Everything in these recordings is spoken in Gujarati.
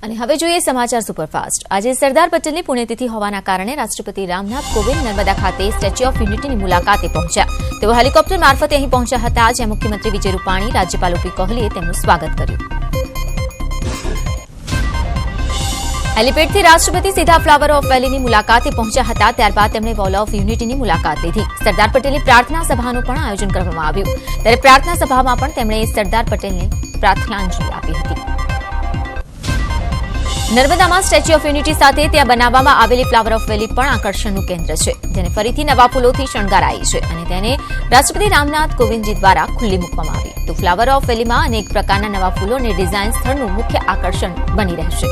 અને હવે જોઈએ સમાચાર સુપરફાસ્ટ। આજે સરદાર પટેલની પુણ્યતિથિ હોવાના કારણે રાષ્ટ્રપતિ રામનાથ કોવિંદ નર્મદા ખાતે સ્ટેચ્યુ ઓફ યુનિટીની મુલાકાતે પહોંચ્યા। તેઓ હેલિકોપ્ટર મારફતે અહીં પહોંચ્યા હતા, જ્યાં મુખ્યમંત્રી વિજય રૂપાણી, રાજ્યપાલ ઓપી કોહલીએ તેમનું સ્વાગત કર્યું। હેલીપેડથી રાષ્ટ્રપતિ સીધા ફ્લાવર ઓફ વેલીની મુલાકાતે પહોંચ્યા હતા। ત્યારબાદ તેમણે વોલ ઓફ યુનિટીની મુલાકાત લીધી। સરદાર પટેલની પ્રાર્થના સભાનું પણ આયોજન કરવામાં આવ્યું, ત્યારે પ્રાર્થના સભામાં પણ તેમણે સરદાર પટેલને પ્રાર્થનાંજલિ આપી હતી। નર્મદામાં સ્ટેચ્યુ ઓફ યુનિટી સાથે ત્યાં બનાવવામાં આવેલી ફ્લાવર ઓફ વેલી પણ આકર્ષણનું કેન્દ્ર છે, જેને ફરીથી નવા ફૂલોથી શણગારાઈ છે અને તેને રાષ્ટ્રપતિ રામનાથ કોવિંદજી દ્વારા ખુલ્લી મૂકવામાં આવી। તો ફ્લાવર ઓફ વેલીમાં અનેક પ્રકારના નવા ફૂલો અને ડિઝાઇન સ્થળનું મુખ્ય આકર્ષણ બની રહેશે।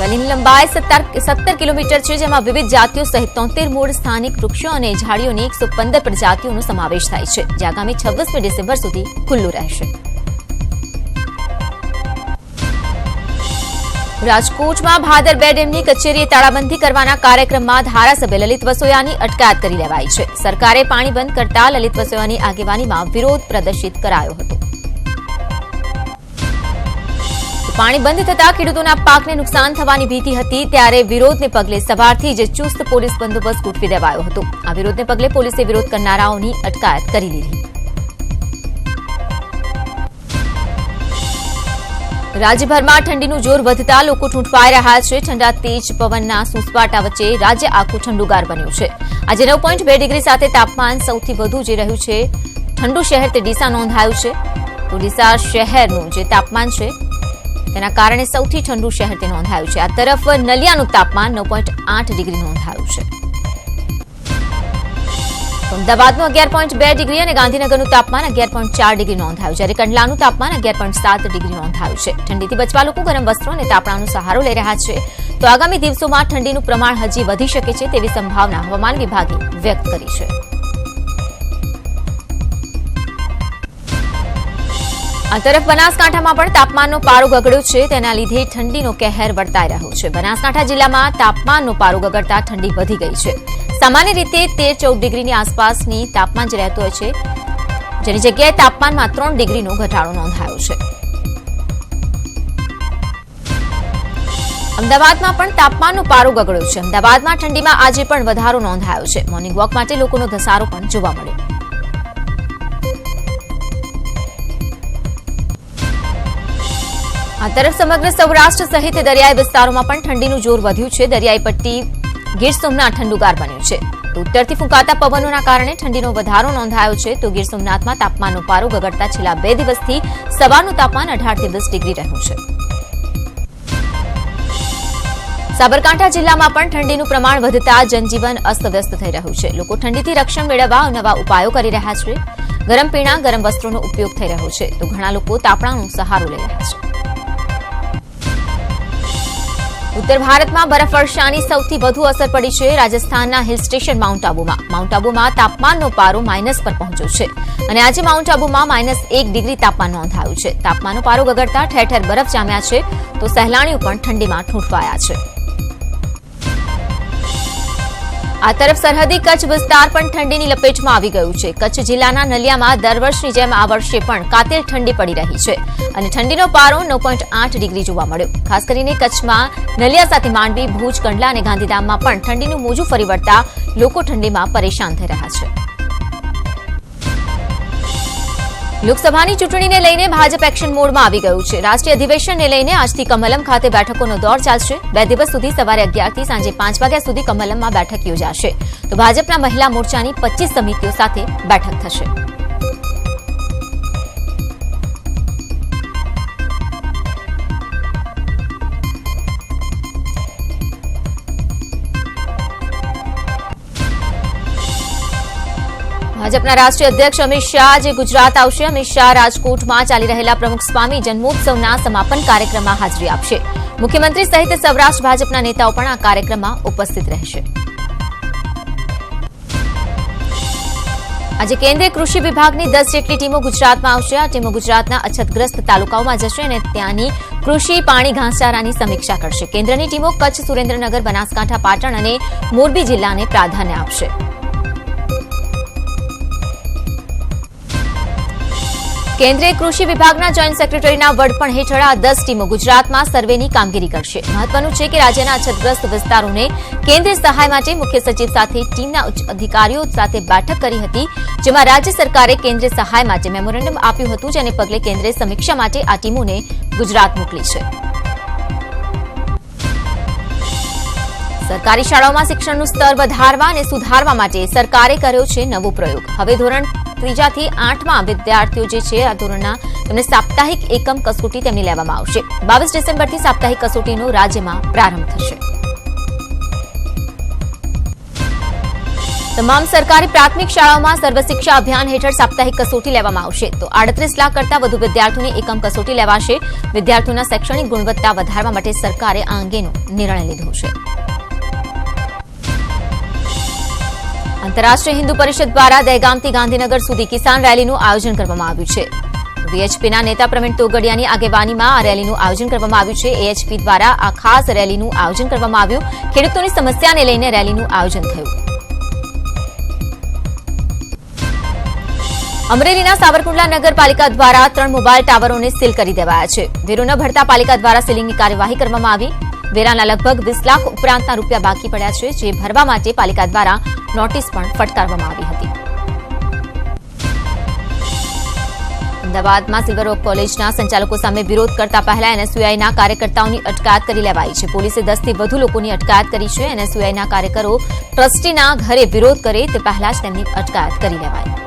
વેલીની લંબાઈ 17 કિલોમીટર છે, જેમાં વિવિધ જાતિઓ સહિત 73 મૂળ સ્થાનિક વૃક્ષો અને ઝાડીઓની 115 પ્રજાતિઓનો સમાવેશ થાય છે, જે આગામી 26મી ડિસેમ્બર સુધી ખુલ્લું રહેશે। રાજકોટમાં ભાદર 2 ડેમની કચેરીએ તાળાબંધી કરવાના કાર્યક્રમમાં ધારાસભ્ય લલિત વસોયાની અટકાયત કરી લેવાઈ છે। સરકારે પાણી બંધ કરતા લલિત વસોયાની આગેવાનીમાં વિરોધ પ્રદર્શિત કરાયો હતો। પાણી બંધ થતા ખેડૂતોના પાકને નુકસાન થવાની ભીતિ હતી, ત્યારે વિરોધને પગલે સવારથી જ ચુસ્ત પોલીસ બંદોબસ્ત ગોઠવી દેવાયો હતો। આ વિરોધને પગલે પોલીસે વિરોધ કરનારાઓની અટકાયત કરી લીધી। રાજ્યભરમાં ઠંડીનું જોર વધતા લોકો ઠૂંઠવાઈ રહ્યા છે। ઠંડા તેજ પવનના સૂસવાટા વચ્ચે રાજ્ય આખું ઠંડુગાર બન્યું છે। આજે 9.2 ડિગ્રી સાથે તાપમાન સૌથી વધુ જે રહ્યું છે ઠંડુ શહેર તે ડીસા નોંધાયું છે। તો ડીસા શહેરનું જે તાપમાન છે તેના કારણે સૌથી ઠંડુ શહેર તે નોંધાયું છે। આ તરફ નલિયાનું તાપમાન 9.8 ડિગ્રી નોંધાયું છે। અમદાવાદનું 11.2 ડિગ્રી અને ગાંધીનગરનું તાપમાન 11.4 ડિગ્રી નોંધાયું, જ્યારે કંડલાનું તાપમાન 11.7 ડિગ્રી નોંધાયું છે। ઠંડીથી બચવા લોકો ગરમ વસ્ત્રો અને તાપણાનો સહારો લઈ રહ્યા છે। તો આગામી દિવસોમાં ઠંડીનું પ્રમાણ હજી વધી શકે છે તેવી સંભાવના હવામાન વિભાગે વ્યક્ત કરી છે। આ તરફ બનાસકાંઠામાં પણ તાપમાનનો પારો ગગડ્યો છે, તેના લીધે ઠંડીનો કહેર વર્તાઈ રહ્યો છે। બનાસકાંઠા જિલ્લામાં તાપમાનનો પારો ગગડતા ઠંડી વધી ગઈ છે। સામાન્ય રીતે 13-14 ડિગ્રીની આસપાસની તાપમાન જ રહેતું હોય છે, જેની જગ્યાએ તાપમાનમાં 3 ડિગ્રીનો ઘટાડો નોંધાયો છે। અમદાવાદમાં પણ તાપમાનનો પારો ગગડ્યો છે। અમદાવાદમાં ઠંડીમાં આજે પણ વધારો નોંધાયો છે। મોર્નિંગ વોક માટે લોકોનો ધસારો પણ જોવા મળ્યો। આ તરફ સમગ્ર સૌરાષ્ટ્ર સહિત દરિયાઈ વિસ્તારોમાં પણ ઠંડીનું જોર વધ્યું છે। દરિયાઈ પટ્ટી ગીર સોમનાથ ઠંડુગાર બન્યું છે। તો ઉત્તરથી ફૂંકાતા પવનોના કારણે ઠંડીનો વધારો નોંધાયો છે। તો ગીર સોમનાથમાં તાપમાનનો પારો ગગડતા છેલ્લા 2 દિવસથી સવારનું તાપમાન 18 થી 20 ડિગ્રી રહ્યું છે। સાબરકાંઠા જિલ્લામાં પણ ઠંડીનું પ્રમાણ વધતા જનજીવન અસ્તવ્યસ્ત થઈ રહ્યું છે। લોકો ઠંડીથી રક્ષણ મેળવવા નવા ઉપાયો કરી રહ્યા છે। ગરમ પીણા, ગરમ વસ્ત્રોનો ઉપયોગ થઈ રહ્યો છે। તો ઘણા લોકો તાપણાનો સહારો લઈ રહ્યા છે। ઉત્તર ભારતમાં બરફવર્ષાની સૌથી વધુ અસર પડી છે રાજસ્થાનના હિલ સ્ટેશન માઉન્ટ આબુમાં। માઉન્ટ આબુમાં તાપમાનનો પારો માઇનસ પર પહોંચ્યો છે અને આજે માઉન્ટ આબુમાં -1 ડિગ્રી તાપમાન નોંધાયું છે। તાપમાનનો પારો ગગડતા ઠેર ઠેર બરફ જામ્યા છે, તો સહેલાણીઓ પણ ઠંડીમાં ઠૂંઠવાયા છે। આ તરફ સરહદી કચ્છ વિસ્તાર પણ ઠંડીની લપેટમાં આવી ગયું છે। કચ્છ જિલ્લાના નલિયામાં દર વર્ષની જેમ આ વર્ષે પણ કાતિલ ઠંડી પડી રહી છે અને ઠંડીનો પારો 9.8 ડિગ્રી જોવા મળ્યો। ખાસ કરીને કચ્છમાં નલિયા સાથે માંડવી, ભુજ, કંડલા અને ગાંધીધામમાં પણ ઠંડીનું મોજું ફરી વળતા લોકો ઠંડીમાં પરેશાન થઈ રહ્યા છે। લોકસભાની ચૂંટણીને લઈને ભાજપ એક્શન મોડમાં આવી ગયું છે। રાષ્ટ્રીય અધિવેશનને લઈને આજથી કમલમ ખાતે બેઠકોનો દોર ચાલશે। 2 દિવસ સુધી સવારે 11 થી સાંજે 5 વાગ્યા સુધી કમલમમાં બેઠક યોજાશે। તો ભાજપના મહિલા મોરચાની 25 સમિતિઓ સાથે બેઠક થશે। ભાજપના રાષ્ટ્રીય અધ્યક્ષ અમિત શાહ આજે ગુજરાત આવશે। અમિત શાહ રાજકોટમાં ચાલી રહેલા પ્રમુખ સ્વામી જન્મોત્સવના સમાપન કાર્યક્રમમાં હાજરી આપશે। મુખ્યમંત્રી સહિત સૌરાષ્ટ્ર ભાજપના નેતાઓ પણ આ કાર્યક્રમમાં ઉપસ્થિત રહેશે। આજે કેન્દ્રીય કૃષિ વિભાગની 10 જેટલી ટીમો ગુજરાતમાં આવશે। આ ટીમો ગુજરાતના અછતગ્રસ્ત તાલુકાઓમાં જશે અને ત્યાંની કૃષિ, પાણી, ઘાસચારાની સમીક્ષા કરશે। કેન્દ્રની ટીમો કચ્છ, સુરેન્દ્રનગર, બનાસકાંઠા, પાટણ અને મોરબી જિલ્લાને પ્રાધાન્ય આપશે। કેન્દ્રીય કૃષિ વિભાગના જોઈન્ટ સેક્રેટરીના વડપણ હેઠળ આ 10 ટીમો ગુજરાતમાં સર્વેની કામગીરી કરશે. મહત્વનું છે કે રાજ્યના અછતગ્રસ્ત વિસ્તારોને કેન્દ્રીય સહાય માટે મુખ્ય સચિવ સાથે ટીમના ઉચ્ચ અધિકારીઓ સાથે બેઠક કરી હતી, જેમાં રાજ્ય સરકારે કેન્દ્રીય સહાય માટે મેમોરેન્ડમ આપ્યું હતું, જેને પગલે કેન્દ્રે સમીક્ષા માટે આ ટીમોને ગુજરાત મોકલી છે. સરકારી શાળાઓમાં શિક્ષણનું સ્તર વધારવા અને સુધારવા માટે સરકારે કર્યો છે નવો પ્રયોગ. હવે ધોરણ 3 થી 8માં વિદ્યાર્થીઓ જે છે આ ધોરણના તેમને સાપ્તાહિક એકમ કસોટી તેમની લેવામાં આવશે. 22 ડિસેમ્બરથી સાપ્તાહિક કસોટીનો રાજ્યમાં પ્રારંભ થશે. તમામ સરકારી પ્રાથમિક શાળાઓમાં સર્વશિક્ષા અભિયાન હેઠળ સાપ્તાહિક કસોટી લેવામાં આવશે. તો 38 લાખ કરતાં વધુ વિદ્યાર્થીઓની એકમ કસોટી લેવાશે. વિદ્યાર્થીઓના શૈક્ષણિક ગુણવત્તા વધારવા માટે સરકારે આ અંગેનો નિર્ણય લીધો છે. આંતરરાષ્ટ્રીય હિન્દુ પરિષદ દ્વારા દહેગામથી ગાંધીનગર સુધી કિસાન રેલીનું આયોજન કરવામાં આવ્યું છે. વીએચપીના નેતા પ્રવીણ તોગડિયાની આગેવાનીમાં આ રેલીનું આયોજન કરવામાં આવ્યું છે. એએચપી દ્વારા આ ખાસ રેલીનું આયોજન કરવામાં આવ્યું. ખેડૂતોની સમસ્યાને લઈને રેલીનું આયોજન થયું. અમરેલીના સાવરકુંડલા નગરપાલિકા દ્વારા 3 મોબાઈલ ટાવરોને સીલ કરી દેવાયા છે. વેરો ન ભરતા પાલિકા દ્વારા સીલિંગની કાર્યવાહી કરવામાં આવી. વેરાના લગભગ 20 લાખ ઉપરાંતના રૂપિયા બાકી પડ્યા છે, જે ભરવા માટે પાલિકા દ્વારા નોટિસ પણ ફટકારવામાં આવી હતી. અમદાવાદમાં સિલ્વર ઓક કોલેજના સંચાલકો સામે વિરોધ કરતા પહેલા એનએસયુઆઈના કાર્યકર્તાઓની અટકાયત કરી લેવાઈ છે. પોલીસે 10 થી વધુ લોકોની અટકાયત કરી છે. એનએસયુઆઈના કાર્યકરો ટ્રસ્ટીના ઘરે વિરોધ કરે તે પહેલા જ તેમની અટકાયત કરી લેવાઈ.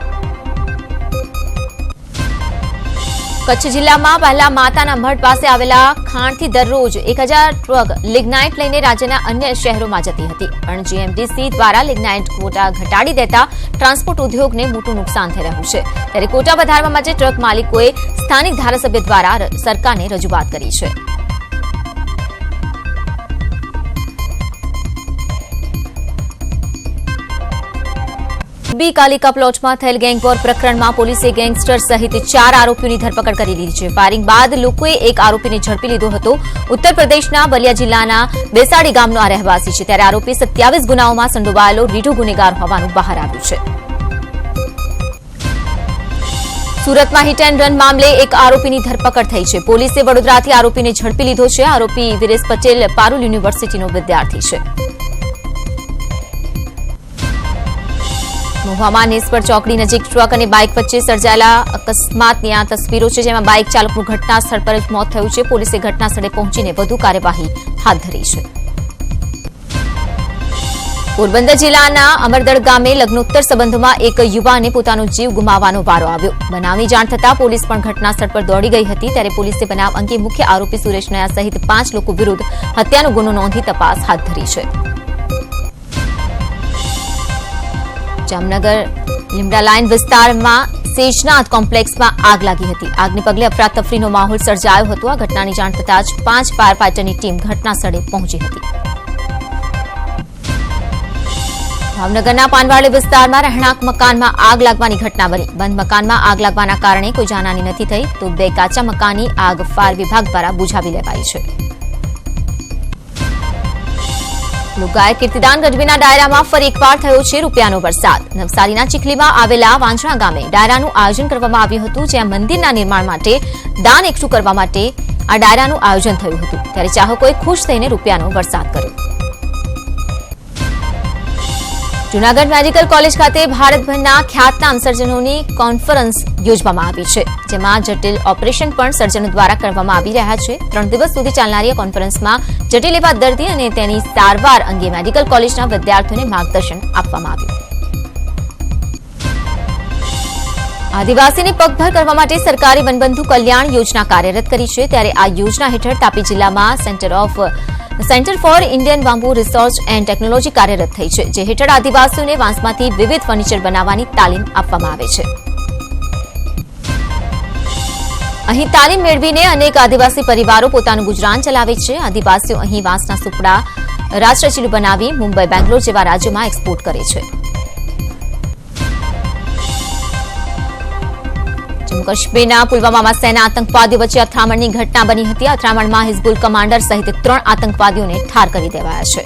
કચ્છ જિલ્લામાં પહેલા માતાના મઢ પાસે આવેલા ખાણથી દરરોજ 1000 ટ્રક લિગ્નાઇટ લઈને રાજ્યના અન્ય શહેરોમાં જતી હતી, પણ જીએમડીસી દ્વારા લિગ્નાઇટ કોટા ઘટાડી દેતા ટ્રાન્સપોર્ટ ઉદ્યોગને મોટું નુકસાન થઈ રહ્યું છે. ત્યારે કોટા વધારવા માટે ટ્રક માલિકોએ સ્થાનિક ધારાસભ્ય દ્વારા સરકારને રજૂઆત કરી છે. કાલિકા પ્લોટમાં થયેલ ગેંગવોર પ્રકરણમાં પોલીસે ગેંગસ્ટર સહિત 4 આરોપીઓની ધરપકડ કરી લીધી છે. ફાયરિંગ બાદ લોકોએ એક આરોપીને ઝડપી લીધો હતો. ઉત્તર પ્રદેશના બલિયા જિલ્લાના બેસાડી ગામનો આ રહેવાસી છે. ત્યારે આરોપી 27 ગુનાઓમાં સંડોવાયેલો રીઢો ગુનેગાર હોવાનું બહાર આવ્યું છે. સુરતમાં હિટ એન્ડ રન મામલે એક આરોપીની ધરપકડ થઈ છે. પોલીસે વડોદરાથી આરોપીને ઝડપી લીધો છે. આરોપી વિરેશ પટેલ પારુલ યુનિવર્સિટીનો વિદ્યાર્થી છે. મહુવામાં નેસપર ચોકડી નજીક ટ્રક અને બાઇક વચ્ચે સર્જાયેલા અકસ્માતની આ તસવીરો છે, જેમાં બાઇક ચાલકનું ઘટના સ્થળ પર જ મોત થયું છે. પોલીસે ઘટના સ્થળે પહોંચીને વધુ કાર્યવાહી હાથ ધરી છે. પોરબંદર જિલ્લાના અમરદળ ગામે લગ્નોત્તર સંબંધોમાં એક યુવાને પોતાનો જીવ ગુમાવવાનો વારો આવ્યો. બનાવની જાણ થતાં પોલીસ પણ ઘટના સ્થળ પર દોડી ગઈ હતી. ત્યારે પોલીસે બનાવ અંગે મુખ્ય આરોપી સુરેશ નયા સહિત 5 લોકો વિરુદ્ધ હત્યાનો ગુનો નોંધી તપાસ હાથ ધરી છે. જામનગર લીમડા લાઇન વિસ્તારમાં સેજનાથ કોમ્પ્લેક્સમાં આગ લાગી હતી. આગને પગલે અફરાતફરીનો માહોલ સર્જાયો હતો. આ ઘટનાની જાણ થતાં જ 5 ફાયર ફાઇટરની ટીમ ઘટના સ્થળે પહોંચી હતી. ભાવનગરના પાનવાડી વિસ્તારમાં રહેણાંક મકાનમાં આગ લાગવાની ઘટના બની. બંધ મકાનમાં આગ લાગવાના કારણે કોઈ જાનહાની નથી થઈ, તો 2 કાચા મકાનની આગ ફાયર વિભાગ દ્વારા બુઝાવી લેવાઈ છે. લોકગાયક કીર્તિદાન ગઢવીના ડાયરામાં ફરી એકવાર થયો છે રૂપિયાનો વરસાદ. નવસારીના ચીખલીમાં આવેલા વાંસણા ગામે ડાયરાનું આયોજન કરવામાં આવ્યું હતું, જ્યાં મંદિરના નિર્માણ માટે દાન એકઠું કરવા માટે આ ડાયરાનું આયોજન થયું હતું. ત્યારે ચાહકોએ ખુશ થઈને રૂપિયાનો વરસાદ કર્યો. જૂનાગઢ મેડિકલ કોલેજ ખાતે ભારતભરના ખ્યાતનામ સર્જનોની કોન્ફરન્સ યોજવામાં આવી છે, જેમાં જટિલ ઓપરેશન પણ સર્જનો દ્વારા કરવામાં આવી રહ્યા છે. 3 દિવસ સુધી ચાલનારી કોન્ફરન્સમાં જટિલ એવા દર્દી અને તેની સારવાર અંગે મેડિકલ કોલેજના વિદ્યાર્થીઓને માર્ગદર્શન આપવામાં આવ્યું. આદિવાસીને પગભર કરવા માટે સરકારે વનબંધુ કલ્યાણ યોજના કાર્યરત કરી છે. ત્યારે આ યોજના હેઠળ તાપી જિલ્લામાં centre for Indian bamboo research and technology કાર્યરત થઈ છે, જે હેઠળ આદિવાસીઓને વાંસમાંથી વિવિધ ફર્નિચર બનાવવાની તાલીમ આપવામાં આવે છે. અહીં તાલીમ મેળવીને અનેક આદિવાસી પરિવારો પોતાનું ગુજરાન ચલાવે છે. આદિવાસીઓ અહીં વાંસના સુપડા રાષ્ટ્રચીલું બનાવી મુંબઈ, બેંગ્લોર જેવા રાજ્યોમાં એક્સપોર્ટ કરે છે. જમ્મુ કાશ્મીરના પુલવામામાં સેના આતંકવાદીઓ વચ્ચે અથડામણની ઘટના બની હતી. અથડામણમાં હિઝબુલ કમાન્ડર સહિત 3 આતંકવાદીઓને ઠાર કરી દેવાયા છે.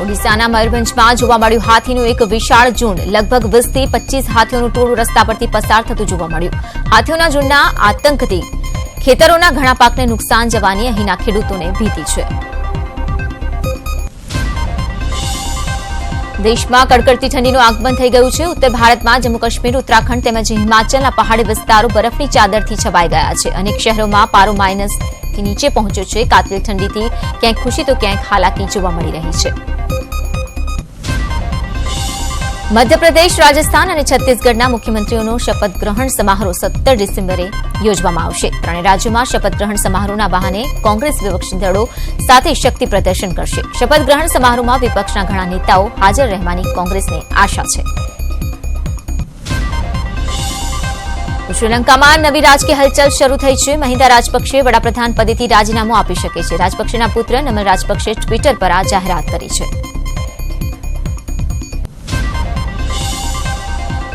ઓડિશાના મયુરભંજમાં જોવા મળ્યું હાથીનું એક વિશાળ ઝુંડ. લગભગ 20 થી 25 હાથીઓનું ટોળું રસ્તા પરથી પસાર થતું જોવા મળ્યું. હાથીઓના ઝુંડના આતંકથી ખેતરોના ઘણા પાકને નુકસાન જવાની અહીંના ખેડૂતોને ભીતિ છે. દેશમાં કડકડતી ઠંડીનું આગમન થઈ ગયું છે. ઉત્તર ભારતમાં જમ્મુ કાશ્મીર, ઉત્તરાખંડ તેમજ હિમાચલના પહાડી વિસ્તારો બરફની ચાદરથી છવાઈ ગયા છે. અનેક શહેરોમાં પારો માઇનસથી નીચે પહોંચ્યો છે. કાતિલ ઠંડીથી ક્યાંક ખુશી તો ક્યાંક હાલાકી જોવા મળી રહી છે. મધ્યપ્રદેશ, રાજસ્થાન અને છત્તીસગઢના મુખ્યમંત્રીઓનો શપથ ગ્રહણ સમારોહ 17 ડિસેમ્બરે યોજવામાં આવશે. ત્રણેય રાજ્યોમાં શપથ ગ્રહણ સમારોહના બહાને કોંગ્રેસ વિપક્ષી દળો સાથે શક્તિ પ્રદર્શન કરશે. શપથ ગ્રહણ સમારોહમાં વિપક્ષના ઘણા નેતાઓ હાજર રહેવાની કોંગ્રેસને આશા છે. શ્રીલંકામાં નવી રાજકીય હલચલ શરૂ થઈ છે. મહિન્દા રાજપક્ષે વડાપ્રધાન પદેથી રાજીનામું આપી શકે છે. રાજપક્ષેના પુત્ર નમલ રાજપક્ષે ટ્વિટર પર આ જાહેરાત કરી છે.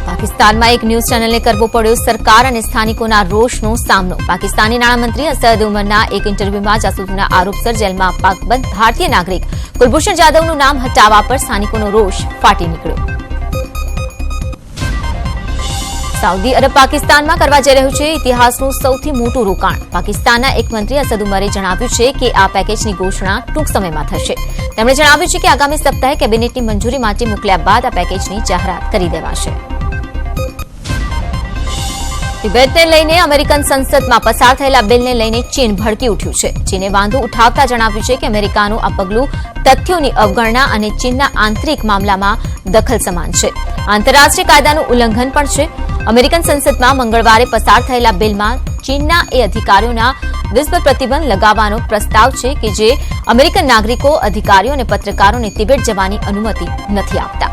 પાકિસ્તાનમાં એક ન્યૂઝ ચેનલને કરવો પડ્યો સરકાર અને સ્થાનિકોના રોષનો સામનો. પાકિસ્તાની નાણામંત્રી અસદ ઉમરના એક ઇન્ટરવ્યુમાં જાસૂસીના આરોપસર જેલમાં પાકબંધ ભારતીય નાગરિક કુલભૂષણ જાધવનું નામ હટાવવા પર સ્થાનિકોનો રોષ ફાટી નીકળ્યો. સાઉદી અરબ પાકિસ્તાનમાં કરવા જઈ રહ્યું છે ઇતિહાસનું સૌથી મોટું રોકાણ. પાકિસ્તાનના એક મંત્રી અસદ ઉમરે જણાવ્યું છે કે આ પેકેજની ઘોષણા ટૂંક સમયમાં થશે. તેમણે જણાવ્યું છે કે આગામી સપ્તાહે કેબિનેટની મંજૂરી માટે મોકલ્યા બાદ આ પેકેજની જાહેરાત કરી દેવાશે. તિબેટને લઈને અમેરિકન સંસદમાં પસાર થયેલા બિલને લઈને ચીન ભડકી ઉઠ્યું છે. ચીને વાંધો ઉઠાવતા જણાવ્યું છે કે અમેરિકાનું આ પગલું તથ્યોની અવગણના અને ચીનના આંતરિક મામલામાં દખલ સમાન છે. આંતરરાષ્ટ્રીય કાયદાનું ઉલ્લંઘન પણ છે. અમેરિકન સંસદમાં મંગળવારે પસાર થયેલા બિલમાં ચીનના એ અધિકારીઓના વિઝ પર પ્રતિબંધ લગાવવાનો પ્રસ્તાવ છે કે જે અમેરિકન નાગરિકો, અધિકારીઓ અને પત્રકારોને તિબેટ જવાની અનુમતિ નથી આપતા.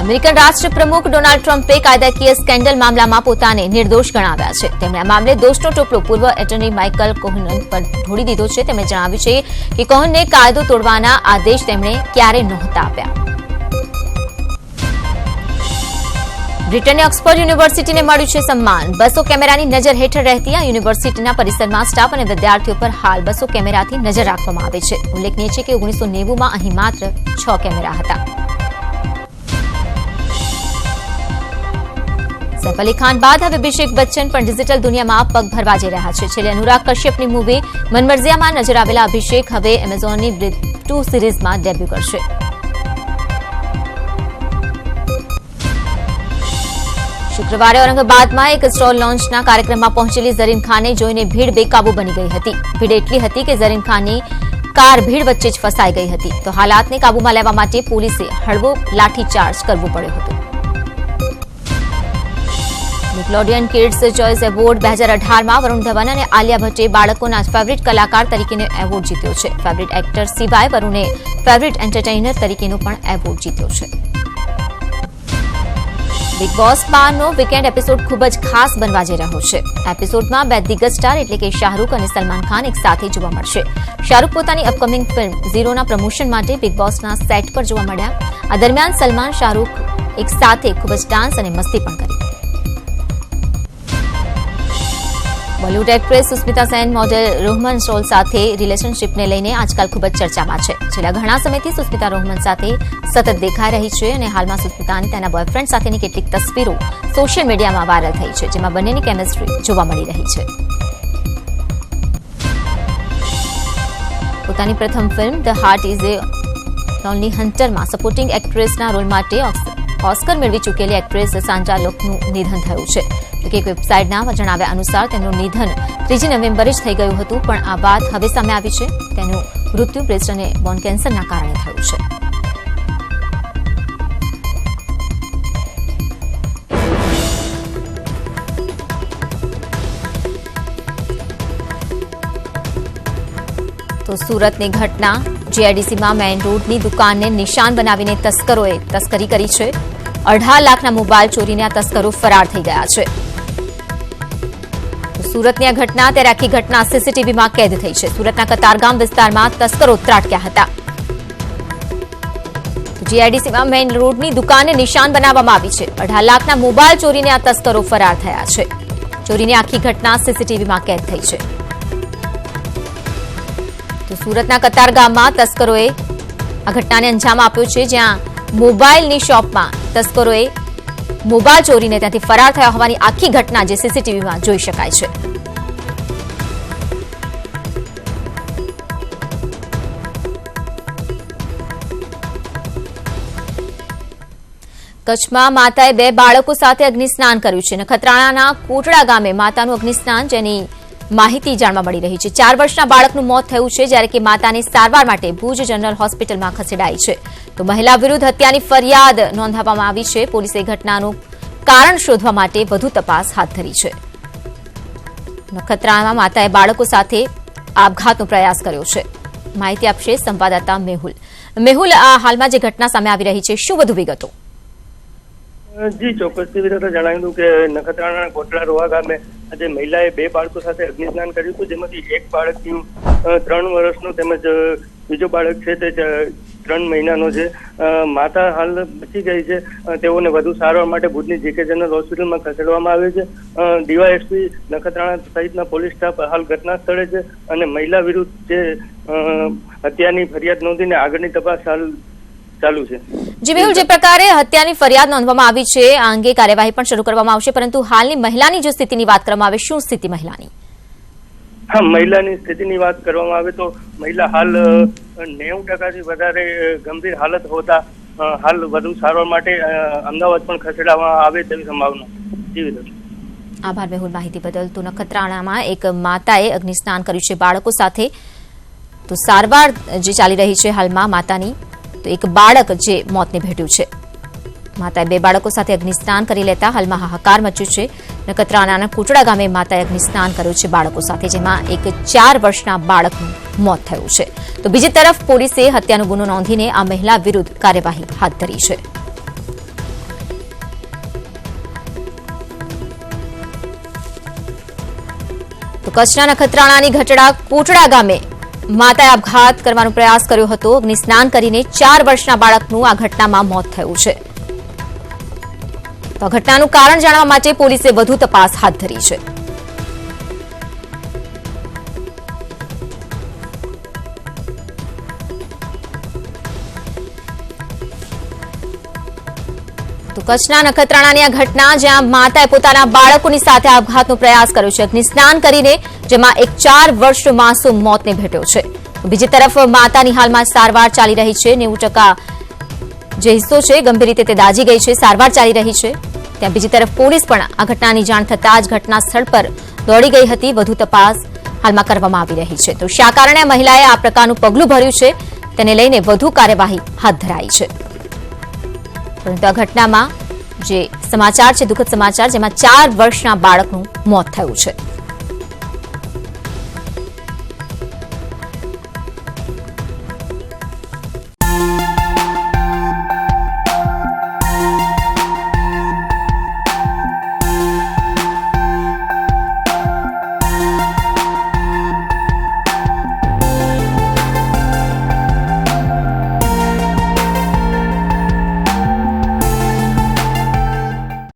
અમેરિકન રાષ્ટ્રપ્રમુખ ડોનાલ્ડ ટ્રમ્પે કાયદાકીય સ્કેન્ડલ મામલામાં પોતાને નિર્દોષ ગણાવ્યા છે. તેમણે આ મામલે દોષનો ટોપલો પૂર્વ એટર્ની માઇકલ કોહન પર ઢોળી દીધો છે. તેમણે જણાવ્યું છે કે કોહનને કાયદો તોડવાના આદેશ તેમણે ક્યારેય નહોતા આપ્યા. બ્રિટનની ઓક્સફર્ડ યુનિવર્સિટીને મળ્યું છે સન્માન. 200 કેમેરાની નજર હેઠળ રહેતી આ યુનિવર્સિટીના પરિસરમાં સ્ટાફ અને વિદ્યાર્થીઓ પર હાલ 200 કેમેરાથી નજર રાખવામાં આવે છે. ઉલ્લેખનીય છે કે 1990માં અહીં માત્ર 6 કેમેરા હતા. સૈફ અલી ખાન બાદ હવે અભિષેક બચ્ચન પણ ડિજિટલ દુનિયામાં પગ ભરવા જઈ રહ્યા છે. છેલ્લે અનુરાગ કશ્યપની મૂવી મનમરઝિયામાં નજર આવેલા અભિષેક હવે એમેઝોનની બ્રિજ 2 સિરીઝમાં ડેબ્યુ કરશે. શુક્રવારે ઔરંગાબાદમાં એક સ્ટોલ લોન્ચના કાર્યક્રમમાં પહોંચેલી ઝરીન ખાનને જોઈને ભીડ બેકાબુ બની ગઈ હતી. ભીડ એટલી હતી કે ઝરીન ખાનની કાર ભીડ વચ્ચે જ ફસાઈ ગઈ હતી. તો હાલાતને કાબૂમાં લેવા માટે પોલીસે હળવો લાઠીચાર્જ કરવો પડ્યો હતો. નિકલોડિયન કિડ્સ ચોઇસ એવોર્ડ 2018માં વરુણ ધવન અને આલિયા ભટ્ટે બાળકોના ફેવરિટ કલાકાર તરીકેનો એવોર્ડ જીત્યો છે. ફેવરિટ એક્ટર સિવાય વરુણે ફેવરિટ એન્ટરટેઇનર તરીકેનો પણ એવોર્ડ જીત્યો છે. બિગ બોસ 12નો વીકેન્ડ એપિસોડ ખૂબ જ ખાસ બનવા જઈ રહ્યો છે. એપિસોડમાં બે દિગ્ગજ સ્ટાર એટલે કે શાહરૂખ અને સલમાન ખાન એક સાથે જોવા મળશે. શાહરૂખ પોતાની અપકમિંગ ફિલ્મ ઝીરોના પ્રમોશન માટે બિગ બોસના સેટ પર જોવા મળ્યા. આ દરમિયાન સલમાન શાહરૂખ એક સાથે ખૂબ જ ડાન્સ અને મસ્તી પણ કરી. બોલિવૂડ એક્ટ્રેસ સુસ્મિતા સેન મોડેલ રોહમન સ્ટોલ સાથે રિલેશનશીપને લઈને આજકાલ ખૂબ જ ચર્ચામાં છે. છેલ્લા ઘણા સમયથી સુસ્મિતા રોહમન સાથે સતત દેખાઈ રહી છે અને હાલમાં સુસ્મિતાની તેના બોયફ્રેન્ડ સાથેની કેટલીક તસવીરો સોશિયલ મીડિયામાં વાયરલ થઈ છે, જેમાં બંનેની કેમિસ્ટ્રી જોવા મળી રહી છે. પોતાની પ્રથમ film the heart is a lonely હન્ટરમાં સપોર્ટિંગ એક્ટ્રેસના રોલ માટે ઓસ્કર મેળવી ચૂકેલી એક્ટ્રેસ સાન્ડ્રા લોકનું નિધન થયું છે. જોકે એક વેબસાઇટના જણાવ્યા અનુસાર તેમનું નિધન 3 નવેમ્બરે જ થઈ ગયું હતું, પણ આ વાત હવે સામે આવી છે. તેનું મૃત્યુ બ્રેસ્ટ અને બોન કેન્સરના કારણે થયું છે. તો સુરતની ઘટના, જીઆઈડીસીમાં મેઇન રોડની દુકાનને નિશાન બનાવીને તસ્કરોએ તસ્કરી કરી છે. 18 લાખના મોબાઈલ ચોરીને આ તસ્કરો ફરાર થઈ ગયા છે. સુરતની આ ઘટના, ત્યારે આખી ઘટના સીસીટીવીમાં કેદ થઈ છે. સુરતના કતારગામ વિસ્તારમાં તસ્કરો ત્રાટક્યા હતા. જીઆઈડીસીમાં મેઇન રોડની દુકાનને નિશાન બનાવવામાં આવી છે. 18 લાખના મોબાઈલ ચોરીને આ તસ્કરો ફરાર થયા છે. ચોરીની આખી ઘટના સીસીટીવીમાં કેદ થઈ છે. તો સુરતના કતારગામમાં તસ્કરોએ આ ઘટનાને અંજામ આપ્યો છે, જ્યાં મોબાઈલની શોપમાં તસ્કરોએ મોબાઈલ ચોરીને ત્યાંથી ફરાર થયા હોવાની આખી ઘટના જે સીસીટીવીમાં જોઈ શકાય છે. કચ્છમાં માતાએ 2 બાળકો સાથે અગ્નિસ્નાન કર્યું છે. નખત્રાણાના કોટડા ગામે માતાનું અગ્નિસ્નાન, જેની માહિતી જાણવા મળી રહી છે. 4 વર્ષના બાળકનું મોત થયું છે, જ્યારે કે માતાને સારવાર માટે ભુજ જનરલ હોસ્પિટલમાં ખસેડાઈ છે. તો મહિલા વિરુદ્ધ હત્યાની ફરિયાદ નોંધાવવામાં આવી છે. પોલીસે ઘટનાનું કારણ શોધવા માટે વધુ તપાસ હાથ ધરી છે. નખત્રાણામાં માતાએ બાળકો સાથે આપઘાતનો પ્રયાસ કર્યો છે. માહિતી આપશે સંવાદદાતા મેહુલ. મેહુલ, આ હાલમાં જે ઘટના સામે આવી રહી છે, શું વધુ વિગતો? જી, ચોક્કસથી વિગતો જણાવી દઉં કે નખત્રાણાના કોટડા રોવા ગામે આજે મહિલાએ 2 બાળકો સાથે અગ્નિસ્નાન કર્યું હતું, જેમાંથી એક બાળકનું 3 વર્ષનું તેમજ બીજો બાળક છે તે 3 મહિનાનો છે. માતા હાલ બચી ગઈ છે. તેઓને વધુ સારવાર માટે ભુજની જીકે જનરલ હોસ્પિટલમાં ખસેડવામાં આવે છે. ડીવાયએસપી નખત્રાણા સહિતના પોલીસ સ્ટાફ હાલ ઘટના સ્થળે છે અને મહિલા વિરુદ્ધ જે હત્યાની ફરિયાદ નોંધીને આગળની તપાસ હાલ ચાલુ છે. જી મેહુલ, જે પ્રકારે હત્યાની ફરિયાદ નોંધવામાં આવી છે, આ અંગે કાર્યવાહી પણ શરૂ કરવામાં આવશે, પરંતુ હાલની મહિલાની જો સ્થિતિની વાત કરવામાં આવે, શું સ્થિતિ મહિલાની? હા, મહિલાની સ્થિતિની વાત કરવામાં આવે તો મહિલા હાલ 90%થી વધારે ગંભીર હાલત હોતા હાલ વધુ સારવાર માટે અમદાવાદ પણ ખસેડવામાં આવે તેવી સંભાવના. આભાર મેહુલ માહિતી બદલ. તો નખત્રાણામાં એક માતાએ અગ્નિસ્નાન કર્યું છે બાળકો સાથે, તો સારવાર જે ચાલી રહી છે હાલમાં માતાની, તો એક બાળક જે મોતને ભેટ્યું છે. માતાએ 2 બાળકો સાથે અગ્નિસ્નાન કરી લેતા હાલમાં હાહાકાર મચ્યું છે. નખત્રાણાના કોટડા ગામે માતાએ અગ્નિસ્નાન કર્યું છે બાળકો સાથે, જેમાં એક 4 વર્ષના બાળકનું મોત થયું છે. તો બીજી તરફ પોલીસે હત્યાનો ગુનો નોંધીને આ મહિલા વિરુદ્ધ કાર્યવાહી હાથ ધરી છે. તો કચ્છના નખત્રાણાની ઘટના કોટડા ગામે માતાએ આપઘાત કરવાનો પ્રયાસ કર્યો હતો. અગ્નિસ્નાન કરીને 4 વર્ષના બાળકનું આ ઘટનામાં મોત થયું છે. તો આ ઘટનાનું કારણ જાણવા માટે પોલીસે વધુ તપાસ હાથ ધરી છે. તો કચ્છના નખત્રાણાની આ ઘટના, જ્યાં માતાએ પોતાના બાળકોની સાથે આપઘાતનો પ્રયાસ કર્યો છે અગ્નિસ્નાન કરીને, જેમાં એક 4 વર્ષનો માસૂમ મોતને ભેટ્યો છે. બીજી તરફ માતાની હાલમાં સારવાર ચાલી રહી છે. 90% જે હિસ્સો છે ગંભીર રીતે તે દાઝી ગઈ છે, સારવાર ચાલી રહી છે. ત્યાં બીજી તરફ પોલીસ પણ આ ઘટનાની જાણ થતાં જ ઘટના સ્થળ પર દોડી ગઈ હતી. વધુ તપાસ હાલમાં કરવામાં આવી રહી છે. તો શા કારણે મહિલાએ આ પ્રકારનું પગલું ભર્યું છે, તેને લઈને વધુ કાર્યવાહી હાથ ધરાઈ છે. પરંતુ આ ઘટનામાં જે સમાચાર છે દુઃખદ સમાચાર, જેમાં 4 વર્ષના બાળકનું મોત થયું છે.